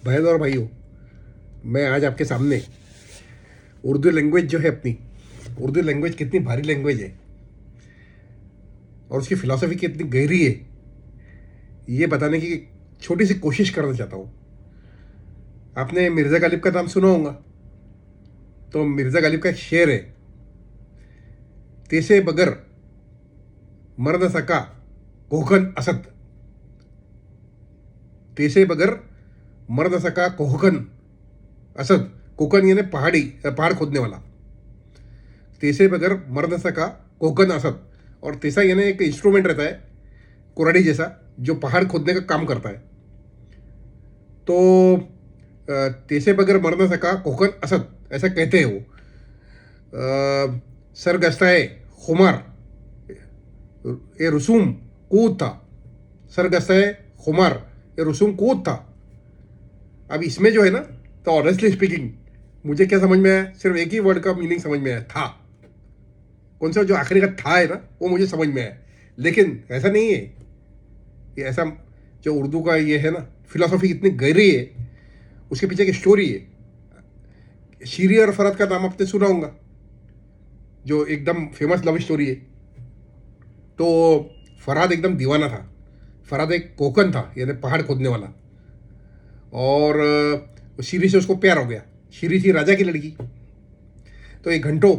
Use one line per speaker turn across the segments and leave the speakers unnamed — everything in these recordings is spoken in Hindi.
बहन और भाइयों, मैं आज आपके सामने उर्दू लैंग्वेज जो है अपनी, उर्दू लैंग्वेज कितनी भारी लैंग्वेज है और उसकी फिलॉसफी कितनी गहरी है, ये बताने की छोटी सी कोशिश करना चाहता हूँ। आपने मिर्ज़ा गालिब का नाम सुना होगा। तो मिर्ज़ा गालिब का एक शेर है, तेसे बगर मर न सका कोहकन असद। तेसे बगर मर न सका कोहकन असद। कोकन यानी पहाड़ खोदने वाला। तेसे बगर मर न सका कोकन असद। और तेसा यानी एक इंस्ट्रूमेंट रहता है कुराड़ी जैसा, जो पहाड़ खोदने का काम करता है। तो तेसे बगर मर न सका कोकन असद, ऐसा कहते हैं वो। सरगस्ताए खुमार ये रसूम कूद था। सरगस्ताए खुमार ये रसूम कूद था। अब इसमें जो है ना, तो ऑनेस्टली स्पीकिंग मुझे क्या समझ में आया, सिर्फ एक ही वर्ड का मीनिंग समझ में आया, था। कौन सा जो आखिरी का था है ना, वो मुझे समझ में आया। लेकिन ऐसा नहीं है, ये ऐसा जो उर्दू का ये है ना, फिलोसॉफी इतनी गहरी है, उसके पीछे की स्टोरी है। शीरी और फरहद का नाम आपने सुना होगा, जो एकदम फेमस लव स्टोरी है। तो फरहद एकदम दीवाना था। फरहद एक कोकन था, यानी पहाड़ खोदने वाला। और शीरी से उसको प्यार हो गया। शीरी थी राजा की लड़की। तो एक घंटों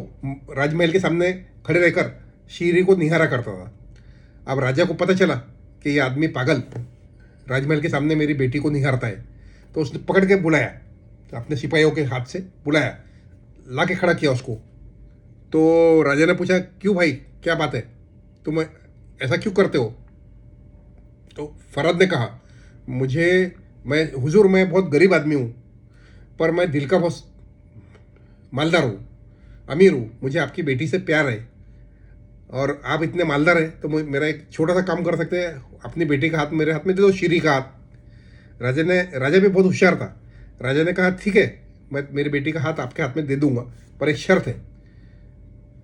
राजमहल के सामने खड़े रहकर शीरी को निहारा करता था। अब राजा को पता चला कि ये आदमी पागल राजमहल के सामने मेरी बेटी को निहारता है। तो उसने पकड़ के बुलाया, अपने सिपाहियों के हाथ से बुलाया, ला के खड़ा किया उसको। तो राजा ने पूछा, क्यों भाई, क्या बात है, तुम ऐसा क्यों करते हो? तो फरहद ने कहा, मैं बहुत गरीब आदमी हूँ, पर मैं दिल का बहुत मालदार हूँ, अमीर हूँ। मुझे आपकी बेटी से प्यार है, और आप इतने मालदार हैं तो मेरा एक छोटा सा काम कर सकते हैं, अपनी बेटी का हाथ मेरे हाथ में दे दो, शीरी का हाथ। राजा भी बहुत होशियार था। राजा ने कहा, ठीक है, मैं मेरी बेटी का हाथ आपके हाथ में दे दूंगा, पर एक शर्त है।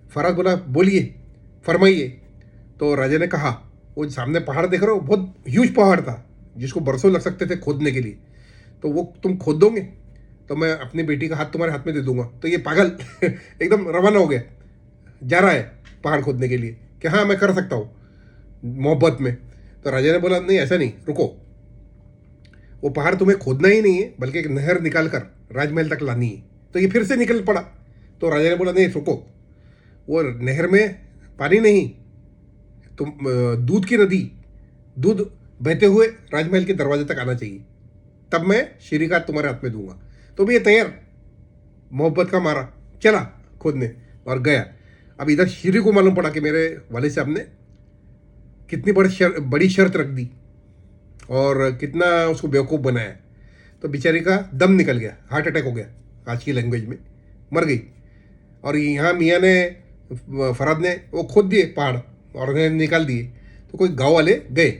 फरहद बोला, बोलिए, फरमाइए। तो राजा ने कहा, वो सामने पहाड़ देख रहे हो, बहुत ह्यूज पहाड़ था, जिसको बरसों लग सकते थे खोदने के लिए। तो वो तुम खोद दोगे तो मैं अपनी बेटी का हाथ तुम्हारे हाथ में दे दूंगा। तो ये पागल एकदम रवाना हो गया, जा रहा है पहाड़ खोदने के लिए, कि हाँ मैं कर सकता हूँ मोहब्बत में। तो राजा ने बोला, नहीं ऐसा नहीं, रुको, वो पहाड़ तुम्हें खोदना ही नहीं है, बल्कि एक नहर निकाल कर राजमहल तक लानी है। तो ये फिर से निकल पड़ा। तो राजा ने बोला, नहीं रुको, वो नहर में पानी नहीं, तुम दूध की नदी, दूध बहते हुए राजमहल के दरवाजे तक आना चाहिए, तब मैं शीरी का तुम्हारे हाथ में दूंगा। तो भी ये तैयार, मोहब्बत का मारा, चला खोदने और गया। अब इधर शीरी को मालूम पड़ा कि मेरे वाले साहब ने कितनी बड़ी शर्त रख दी और कितना उसको बेवकूफ़ बनाया। तो बेचारी का दम निकल गया, हार्ट अटैक हो गया, आज की लैंग्वेज में मर गई। और यहाँ मियाँ ने, फरहद ने वो खोद दिए पहाड़ और उन्हें निकाल दिए। तो कोई गांव वाले गए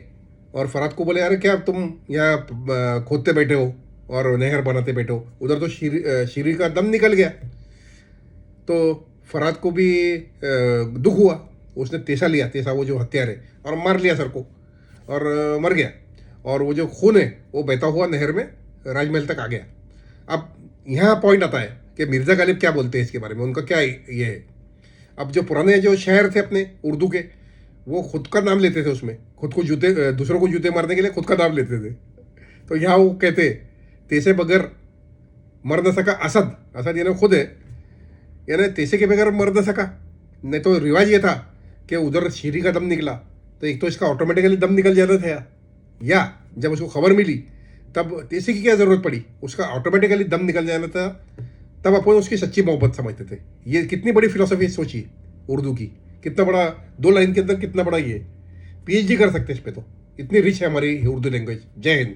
और फरहद को बोले, अरे क्या तुम यहाँ खोदते बैठे हो और नहर बनाते बैठे हो? उधर तो शीरी का दम निकल गया। तो फरहद को भी दुख हुआ। उसने तेसा लिया, तेसा वो जो हथियार है, और मार लिया सर को, और मर गया। और वो जो खून है वो बहता हुआ नहर में राजमहल तक आ गया। अब यहाँ पॉइंट आता है कि मिर्ज़ा गालिब क्या बोलते हैं इसके बारे में, उनका क्या ये है। अब जो पुराने जो शहर थे अपने उर्दू के, वो खुद का नाम लेते थे, उसमें खुद को जूते, दूसरों को जूते मारने के लिए खुद का नाम लेते थे। तो यहाँ वो कहते, तेसे बगैर मर न सका असद। असद यानी खुद है, यानी तेसे के बगैर मर न सका। नहीं तो रिवाज ये था कि उधर शीरी का दम निकला तो एक तो इसका ऑटोमेटिकली दम निकल जाता था, या जब उसको खबर मिली तब तेसे की क्या ज़रूरत पड़ी, उसका ऑटोमेटिकली दम निकल जाना था। तब अपन उसकी सच्ची मोहब्बत समझते थे। ये कितनी बड़ी फिलोसफी सोचिए उर्दू की, कितना बड़ा, 2 लाइन के अंदर कितना बड़ा ये पीएचडी कर सकते हैं इस पे। तो इतनी रिच है हमारी उर्दू लैंग्वेज। जय हिंद।